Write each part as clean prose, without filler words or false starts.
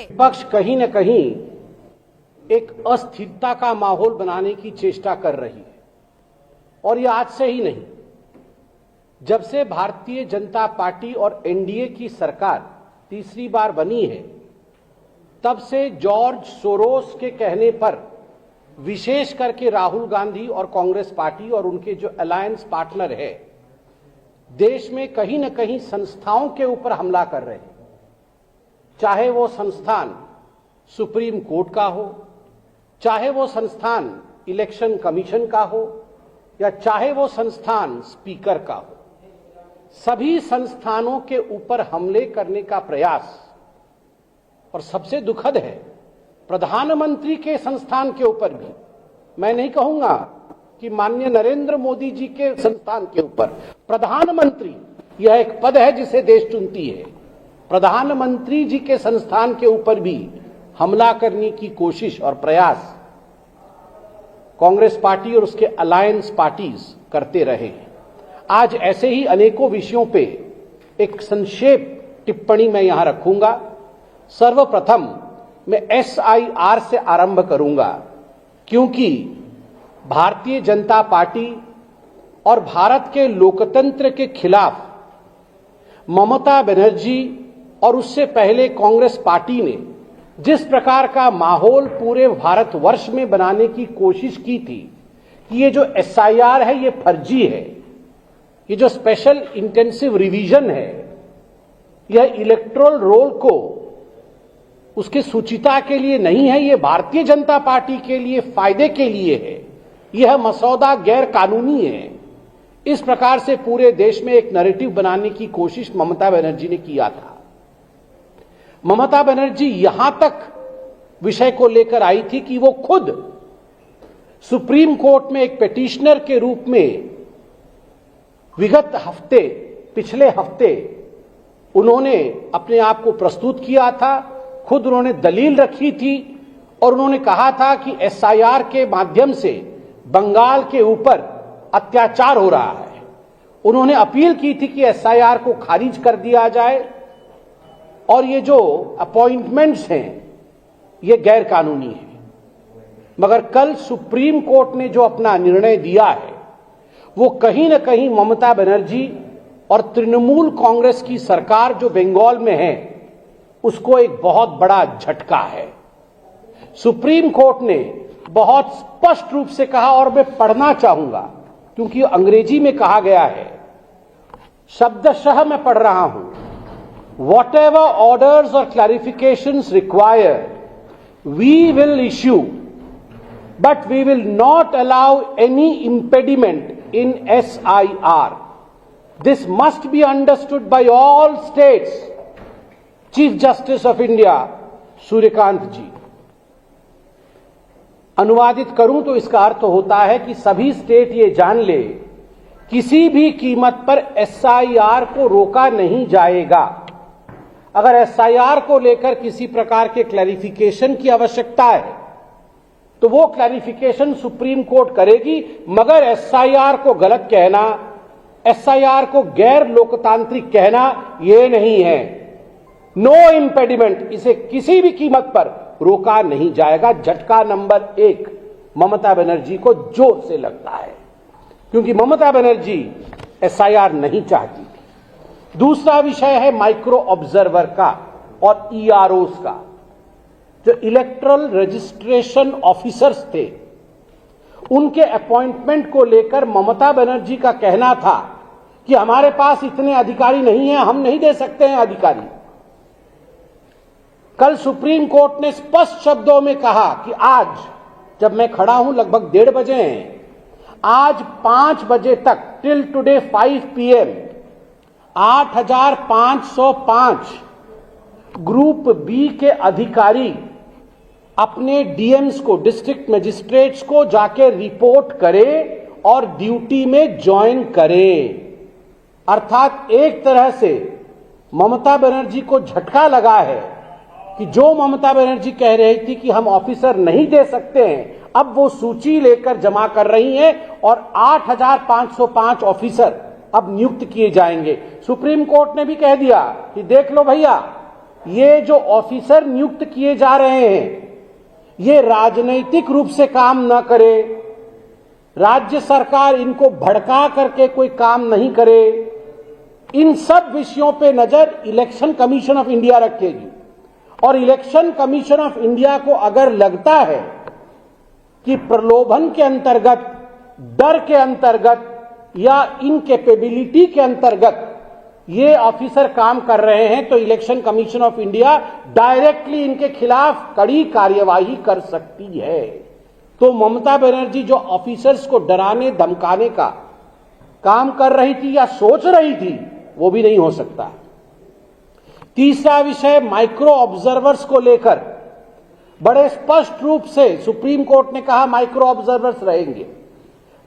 विपक्ष कहीं न कहीं एक अस्थिरता का माहौल बनाने की चेष्टा कर रही है और ये आज से ही नहीं, जब से भारतीय जनता पार्टी और एनडीए की सरकार तीसरी बार बनी है तब से जॉर्ज सोरोस के कहने पर विशेष करके राहुल गांधी और कांग्रेस पार्टी और उनके जो अलायंस पार्टनर है देश में कहीं न कहीं संस्थाओं के ऊपर हमला कर रहे हैं। चाहे वो संस्थान सुप्रीम कोर्ट का हो, चाहे वो संस्थान इलेक्शन कमीशन का हो, या चाहे वो संस्थान स्पीकर का हो, सभी संस्थानों के ऊपर हमले करने का प्रयास, और सबसे दुखद है प्रधानमंत्री के संस्थान के ऊपर भी, मैं नहीं कहूंगा कि माननीय नरेंद्र मोदी जी के संस्थान के ऊपर, प्रधानमंत्री यह एक पद है जिसे देश चुनती है, प्रधानमंत्री जी के संस्थान के ऊपर भी हमला करने की कोशिश और प्रयास कांग्रेस पार्टी और उसके अलायंस पार्टीज करते रहे हैं। आज ऐसे ही अनेकों विषयों पे एक संक्षेप टिप्पणी मैं यहां रखूंगा। सर्वप्रथम मैं एसआईआर से आरंभ करूंगा, क्योंकि भारतीय जनता पार्टी और भारत के लोकतंत्र के खिलाफ ममता बनर्जी और उससे पहले कांग्रेस पार्टी ने जिस प्रकार का माहौल पूरे भारतवर्ष में बनाने की कोशिश की थी कि ये जो एसआईआर है ये फर्जी है, ये जो स्पेशल इंटेंसिव रिवीजन है यह इलेक्टोरल रोल को उसके सुचिता के लिए नहीं है, ये भारतीय जनता पार्टी के लिए फायदे के लिए है, यह मसौदा गैर कानूनी है। इस प्रकार से पूरे देश में एक नैरेटिव बनाने की कोशिश ममता बनर्जी ने किया था। ममता बनर्जी यहां तक विषय को लेकर आई थी कि वो खुद सुप्रीम कोर्ट में एक पिटिशनर के रूप में विगत हफ्ते, पिछले हफ्ते उन्होंने अपने आप को प्रस्तुत किया था, खुद उन्होंने दलील रखी थी और उन्होंने कहा था कि एसआईआर के माध्यम से बंगाल के ऊपर अत्याचार हो रहा है। उन्होंने अपील की थी कि एसआईआर को खारिज कर दिया जाए और ये जो अपॉइंटमेंट्स हैं ये गैर कानूनी है। मगर कल सुप्रीम कोर्ट ने जो अपना निर्णय दिया है वो कहीं न कहीं ममता बनर्जी और तृणमूल कांग्रेस की सरकार जो बंगाल में है उसको एक बहुत बड़ा झटका है। सुप्रीम कोर्ट ने बहुत स्पष्ट रूप से कहा, और मैं पढ़ना चाहूंगा क्योंकि अंग्रेजी में कहा गया है, शब्दशः मैं पढ़ रहा हूं, whatever orders or clarifications required we will issue, but we will not allow any impediment in SIR. This must be understood by all states. Chief justice of India Suryakant ji. अनुवादित करूं तो इसका अर्थ होता है कि सभी स्टेट ये जान ले, किसी भी कीमत पर एसआईआर को रोका नहीं जाएगा। अगर एसआईआर को लेकर किसी प्रकार के क्लैरिफिकेशन की आवश्यकता है तो वो क्लैरिफिकेशन सुप्रीम कोर्ट करेगी, मगर एसआईआर को गलत कहना, एसआईआर को गैर लोकतांत्रिक कहना ये नहीं है। नो इम्पेडिमेंट, इसे किसी भी कीमत पर रोका नहीं जाएगा। झटका नंबर 1 ममता बनर्जी को जोर से लगता है, क्योंकि ममता बनर्जी एसआईआर नहीं चाहती थी। दूसरा विषय है माइक्रो ऑब्जर्वर का और ईआरओस का। जो इलेक्टोरल रजिस्ट्रेशन ऑफिसर्स थे उनके अपॉइंटमेंट को लेकर ममता बनर्जी का कहना था कि हमारे पास इतने अधिकारी नहीं हैं, हम नहीं दे सकते हैं अधिकारी। कल सुप्रीम कोर्ट ने स्पष्ट शब्दों में कहा कि आज जब मैं खड़ा हूं लगभग 1:30 बजे हैं, आज 5 बजे तक till today 5 PM 8,505 group B के अधिकारी अपने डीएम्स को, डिस्ट्रिक्ट मजिस्ट्रेट्स को जाके रिपोर्ट करें और ड्यूटी में ज्वाइन करें। अर्थात एक तरह से ममता बनर्जी को झटका लगा है कि जो ममता बनर्जी कह रही थी कि हम ऑफिसर नहीं दे सकते हैं, अब वो सूची लेकर जमा कर रही हैं और 8,505 ऑफिसर अब नियुक्त किए जाएंगे। सुप्रीम कोर्ट ने भी कह दिया कि देख लो भैया, ये जो ऑफिसर नियुक्त किए जा रहे हैं ये राजनैतिक रूप से काम न करे, राज्य सरकार इनको भड़का करके कोई काम नहीं करे, इन सब विषयों पे नजर इलेक्शन कमीशन ऑफ इंडिया रखेगी। और इलेक्शन कमीशन ऑफ इंडिया को अगर लगता है कि प्रलोभन के अंतर्गत, डर के अंतर्गत या इनकेपेबिलिटी के अंतर्गत ये ऑफिसर काम कर रहे हैं, तो election commission of India directly इनके खिलाफ कड़ी कार्यवाही कर सकती है। तो ममता बनर्जी जो ऑफिसर्स को डराने धमकाने का काम कर रही थी या सोच रही थी, वो भी नहीं हो सकता। तीसरा विषय माइक्रो ऑब्जर्वर्स को लेकर बड़े स्पष्ट रूप से सुप्रीम कोर्ट ने कहा माइक्रो ऑब्जर्वर्स रहेंगे।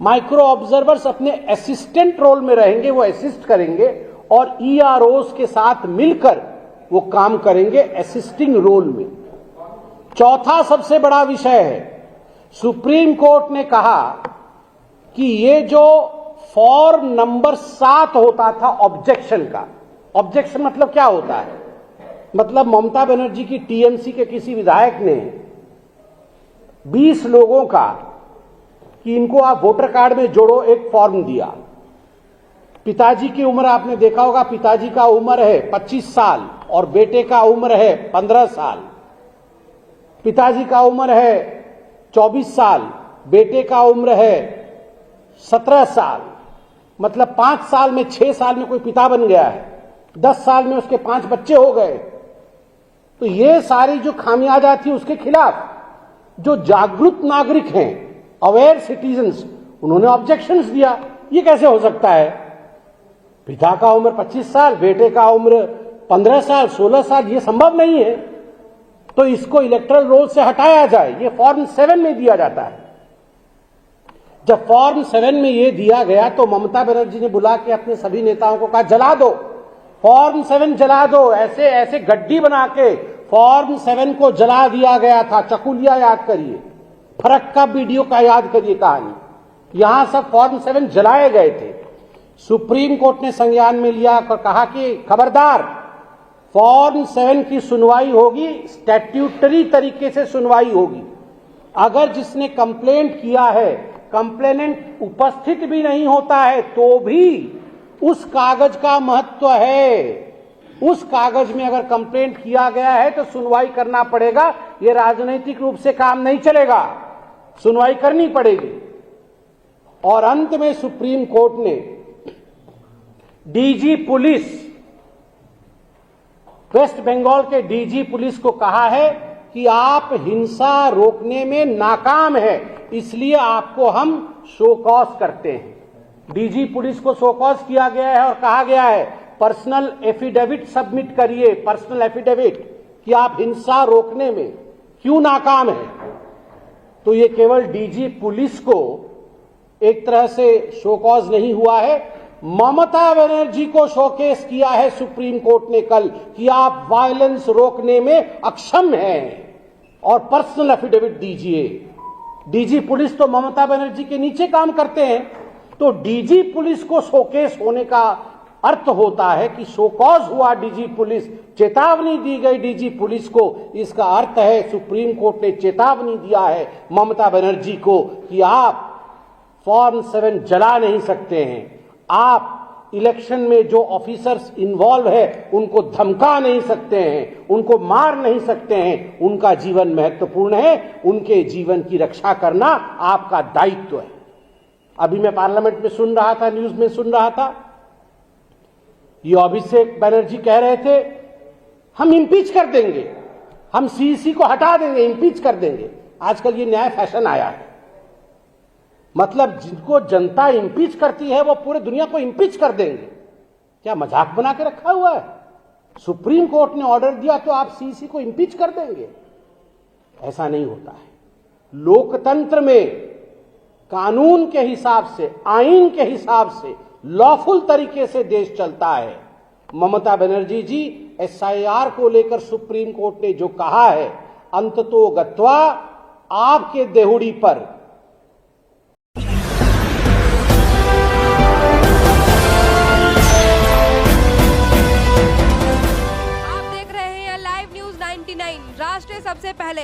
माइक्रो ऑब्जर्वर्स अपने असिस्टेंट रोल में रहेंगे, वो असिस्ट करेंगे और ईआरओस के साथ मिलकर वो काम करेंगे असिस्टिंग रोल में। चौथा सबसे बड़ा विषय है, सुप्रीम कोर्ट ने कहा कि ये जो फॉर्म नंबर 7 होता था ऑब्जेक्शन का, ऑब्जेक्शन मतलब क्या होता है, मतलब ममता बनर्जी की टीएमसी के किसी विधायक ने 20 लोगों का कि इनको आप वोटर कार्ड में जोड़ो एक फॉर्म दिया। पिताजी की उम्र आपने देखा होगा, पिताजी का उम्र है 25 साल और बेटे का उम्र है 15 साल। पिताजी का उम्र है 24 साल, बेटे का उम्र है 17 साल। मतलब 5 साल में 6 साल में कोई पिता बन गया है, 10 साल में उसके 5 बच्चे हो गए। तो ये सारी जो खामियाजा थी उसके खिलाफ जो जागरूक नागरिक हैं, अवेयर सिटीजन्स, उन्होंने ऑब्जेक्शंस दिया। ये कैसे हो सकता है, पिता का उम्र 25 साल, बेटे का उम्र 15 साल, 16 साल, ये संभव नहीं है, तो इसको इलेक्टरल रोल से हटाया जाए। ये फॉर्म 7 में दिया जाता है। जब फॉर्म 7 में ये दिया गया तो ममता बनर्जी ने बुला के अपने सभी नेताओं को कहा जला दो, फॉर्म 7 जला दो। ऐसे ऐसे गड्डी बना के फॉर्म 7 को जला दिया गया था। चकुलिया याद करिए, फरक्का वीडियो का याद करिए कहानी, यहां सब फॉर्म 7 जलाए गए थे। सुप्रीम कोर्ट ने संज्ञान में लिया और कहा कि खबरदार, फॉर्म 7 की सुनवाई होगी, स्टैट्यूटरी तरीके से सुनवाई होगी। अगर जिसने कंप्लेंट किया है कंप्लेनेंट उपस्थित भी नहीं होता है तो भी उस कागज का महत्व है। उस कागज में अगर कंप्लेंट किया गया है तो सुनवाई करना पड़ेगा। ये राजनीतिक रूप से काम नहीं चलेगा, सुनवाई करनी पड़ेगी। और अंत में सुप्रीम कोर्ट ने डीजी पुलिस, वेस्ट बंगाल के डीजी पुलिस को कहा है कि आप हिंसा रोकने में नाकाम है, इसलिए आपको हम शो कॉज करते हैं। डीजी पुलिस को शो कॉज किया गया है और कहा गया है पर्सनल एफिडेविट सबमिट करिए, पर्सनल एफिडेविट, कि आप हिंसा रोकने में क्यों नाकाम है। तो ये केवल डीजी पुलिस को एक तरह से शो कॉज नहीं हुआ है, ममता बनर्जी को शोकेस किया है सुप्रीम कोर्ट ने कल कि आप वायलेंस रोकने में अक्षम हैं और पर्सनल एफिडेविट दीजिए। डीजी पुलिस तो ममता बनर्जी के नीचे काम करते हैं, तो डीजी पुलिस को शोकेस होने का अर्थ होता है कि शोकॉज हुआ डीजी पुलिस, चेतावनी दी गई डीजी पुलिस को। इसका अर्थ है सुप्रीम कोर्ट ने चेतावनी दिया है ममता बनर्जी को कि आप फॉर्म 7 जला नहीं सकते हैं, आप इलेक्शन में जो ऑफिसर्स इन्वॉल्व है उनको धमका नहीं सकते हैं, उनको मार नहीं सकते हैं। उनका जीवन महत्वपूर्ण है, उनके जीवन की रक्षा करना आपका दायित्व है। अभी मैं पार्लियामेंट में सुन रहा था, न्यूज में सुन रहा था, ये अभिषेक बनर्जी कह रहे थे हम इम्पीच कर देंगे, हम सीईसी को हटा देंगे, इम्पीच कर देंगे। आजकल ये नया फैशन आया है, मतलब जिनको जनता इम्पीच करती है वो पूरे दुनिया को इम्पीच कर देंगे। क्या मजाक बना के रखा हुआ है? सुप्रीम कोर्ट ने ऑर्डर दिया तो आप सीईसी को इम्पीच कर देंगे? ऐसा नहीं होता है। लोकतंत्र में कानून के हिसाब से, आईन के हिसाब से, लॉफुल तरीके से देश चलता है। ममता बनर्जी जी एसआईआर को लेकर सुप्रीम कोर्ट ने जो कहा है, अंततो गत्वा आपके देहुड़ी पर 99 राष्ट्र सबसे पहले।